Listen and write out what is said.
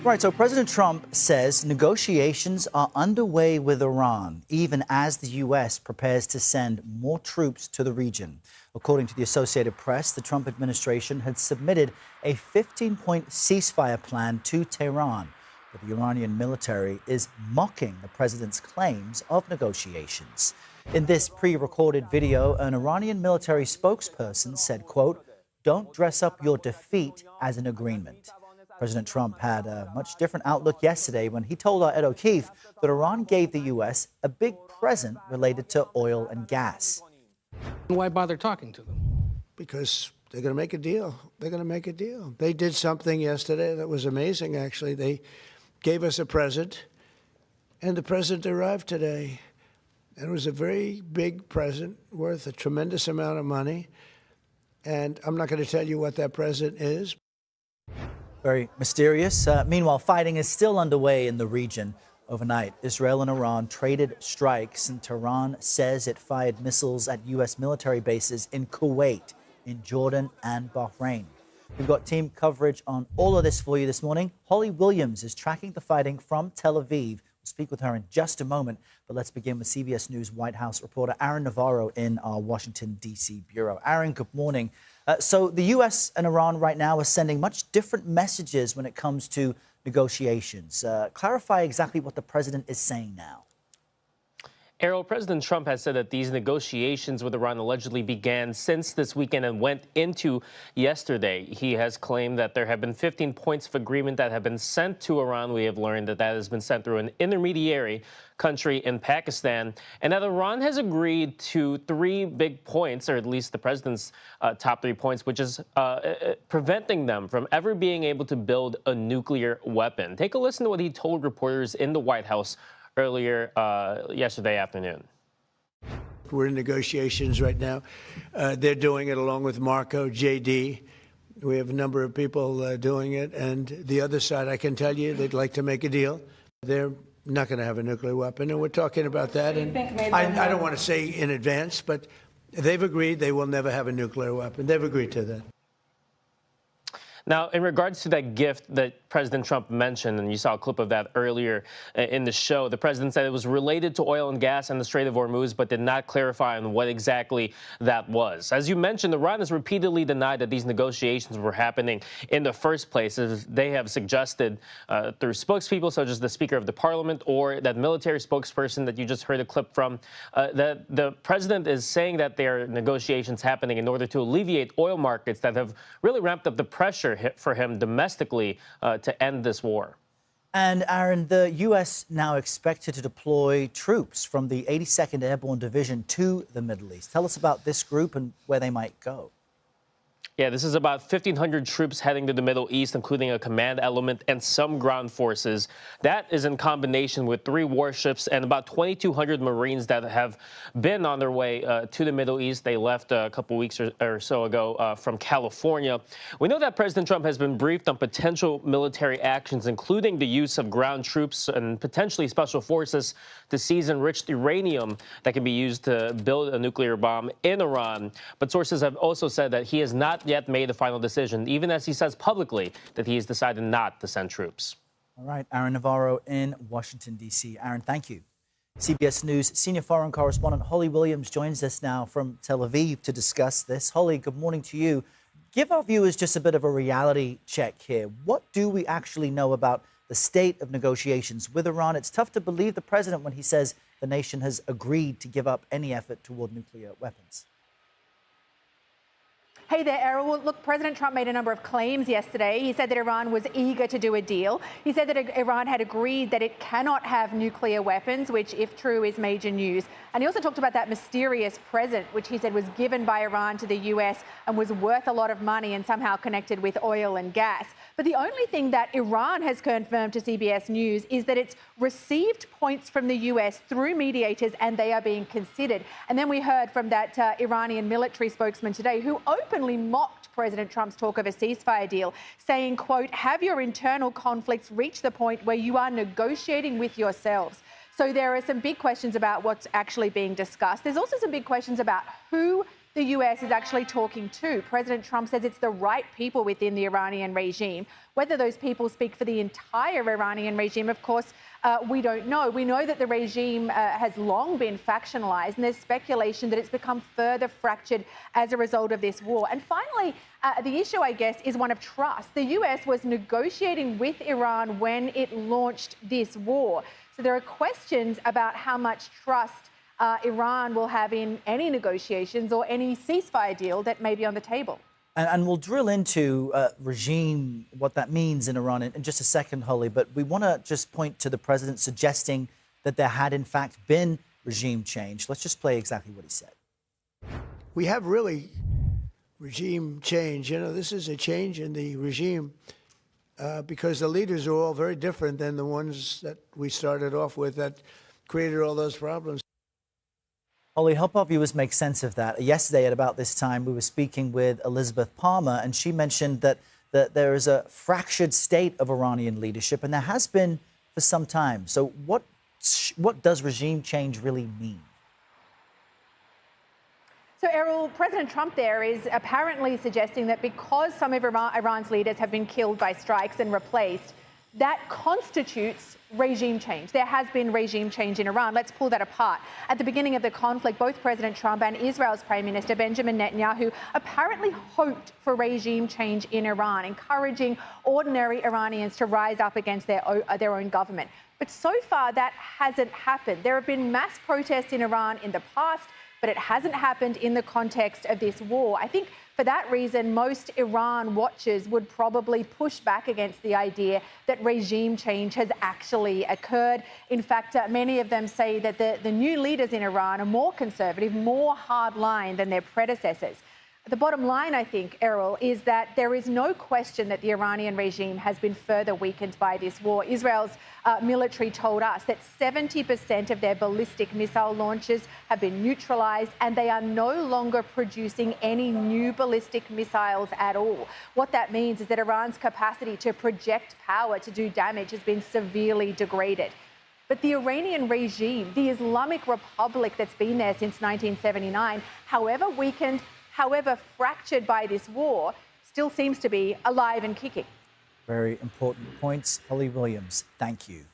Right, so President Trump says negotiations are underway with Iran, even as the U.S. prepares to send more troops to the region. According to the Associated Press, the Trump administration had submitted a 15-point ceasefire plan to Tehran, but the Iranian military is mocking the president's claims of negotiations. In this pre-recorded video, an Iranian military spokesperson said, quote, "Don't dress up your defeat as an agreement." President Trump had a much different outlook yesterday when he told our Ed O'Keefe that Iran gave the U.S. a big present related to oil and gas. Why bother talking to them? Because they're going to make a deal. They're going to make a deal. They did something yesterday that was amazing, actually. They gave us a present, and the present arrived today. And it was a very big present worth a tremendous amount of money. And I'm not going to tell you what that present is. Very mysterious. Meanwhile, fighting is still underway in the region. Overnight, Israel and Iran traded strikes, and Tehran says it fired missiles at U.S. military bases in Kuwait, in Jordan, and Bahrain. We've got team coverage on all of this for you this morning. Holly Williams is tracking the fighting from Tel Aviv. We'll speak with her in just a moment, but let's begin with CBS News White House reporter Aaron Navarro in our Washington, D.C. bureau. Aaron, good morning. So the U.S. and Iran right now are sending much different messages when it comes to negotiations. Clarify exactly what the president is saying now. Errol, President Trump has said that these negotiations with Iran allegedly began since this weekend and went into yesterday. He has claimed that there have been 15 points of agreement that have been sent to Iran. We have learned that that has been sent through an intermediary country in Pakistan, and that Iran has agreed to 3 big points, or at least the president's top 3 points, which is preventing them from ever being able to build a nuclear weapon. Take a listen to what he told reporters in the White House earlier yesterday afternoon. We're in negotiations right now. They're doing it along with Marco, JD. We have a number of people doing it. And the other side, I can tell you, they'd like to make a deal. They're not going to have a nuclear weapon, and we're talking about that. And I don't want to say in advance, but they've agreed they will never have a nuclear weapon. They've agreed to that. Now, in regards to that gift that President Trump mentioned, and you saw a clip of that earlier in the show, the president said it was related to oil and gas and the Strait of Hormuz, but did not clarify on what exactly that was. As you mentioned, Iran has repeatedly denied that these negotiations were happening in the first place, as they have suggested through spokespeople such as the Speaker of the Parliament or that military spokesperson that you just heard a clip from, that the president is saying that there are negotiations happening in order to alleviate oil markets that have really ramped up the pressure for him domestically to end this war. And Aaron, the U.S. now expected to deploy troops from the 82nd Airborne Division to the Middle East. Tell us about this group and where they might go. Yeah, this is about 1,500 troops heading to the Middle East, including a command element and some ground forces. That is in combination with 3 warships and about 2,200 Marines that have been on their way to the Middle East. They left a couple weeks or so ago from California. We know that President Trump has been briefed on potential military actions, including the use of ground troops and potentially special forces to seize enriched uranium that can be used to build a nuclear bomb in Iran. But sources have also said that he has not yet made a final decision, even as he says publicly that he has decided not to send troops. All right, Aaron Navarro in Washington, D.C. Aaron, thank you. CBS News senior foreign correspondent Holly Williams joins us now from Tel Aviv to discuss this. Holly, good morning to you. Give our viewers just a bit of a reality check here. What do we actually know about the state of negotiations with Iran? It's tough to believe the president when he says the nation has agreed to give up any effort toward nuclear weapons. Hey there, Errol. Well, look, President Trump made a number of claims yesterday. He said that Iran was eager to do a deal. He said that Iran had agreed that it cannot have nuclear weapons, which, if true, is major news. And he also talked about that mysterious present, which he said was given by Iran to the US and was worth a lot of money and somehow connected with oil and gas. But the only thing that Iran has confirmed to CBS News is that it's received points from the US through mediators and they are being considered. And then we heard from that Iranian military spokesman today who openly mocked President Trump's talk of a ceasefire deal, saying, quote, "Have your internal conflicts reached the point where you are negotiating with yourselves?" So there are some big questions about what's actually being discussed. There's also some big questions about who the US is actually talking to. President Trump says it's the right people within the Iranian regime. Whether those people speak for the entire Iranian regime, of course, we don't know. We know that the regime has long been factionalized, and there's speculation that it's become further fractured as a result of this war. And finally, the issue, I guess, is one of trust. The US was negotiating with Iran when it launched this war. So there are questions about how much trust Iran will have in any negotiations or any ceasefire deal that may be on the table. And we'll drill into regime, what that means in Iran in just a second, Holly. But we want to just point to the president suggesting that there had, in fact, been regime change. Let's just play exactly what he said. We have really regime change. You know, this is a change in the regime because the leaders are all very different than the ones that we started off with that created all those problems. Holly, help our viewers make sense of that. Yesterday at about this time, we were speaking with Elizabeth Palmer, and she mentioned that there is a fractured state of Iranian leadership, and there has been for some time. So what does regime change really mean? So, Errol, President Trump there is apparently suggesting that because some of Iran's leaders have been killed by strikes and replaced, that constitutes regime change. There has been regime change in Iran. Let's pull that apart. At the beginning of the conflict, both President Trump and Israel's Prime Minister Benjamin Netanyahu apparently hoped for regime change in Iran, encouraging ordinary Iranians to rise up against their own government. But so far, that hasn't happened. There have been mass protests in Iran in the past, but it hasn't happened in the context of this war. I think for that reason, most Iran watchers would probably push back against the idea that regime change has actually occurred. In fact, many of them say that the new leaders in Iran are more conservative, more hardline than their predecessors. The bottom line, I think, Errol, is that there is no question that the Iranian regime has been further weakened by this war. Israel's military told us that 70% of their ballistic missile launches have been neutralized, and they are no longer producing any new ballistic missiles at all. What that means is that Iran's capacity to project power to do damage has been severely degraded. But the Iranian regime, the Islamic Republic that's been there since 1979, however weakened, however fractured by this war, still seems to be alive and kicking. Very important points. Holly Williams, thank you.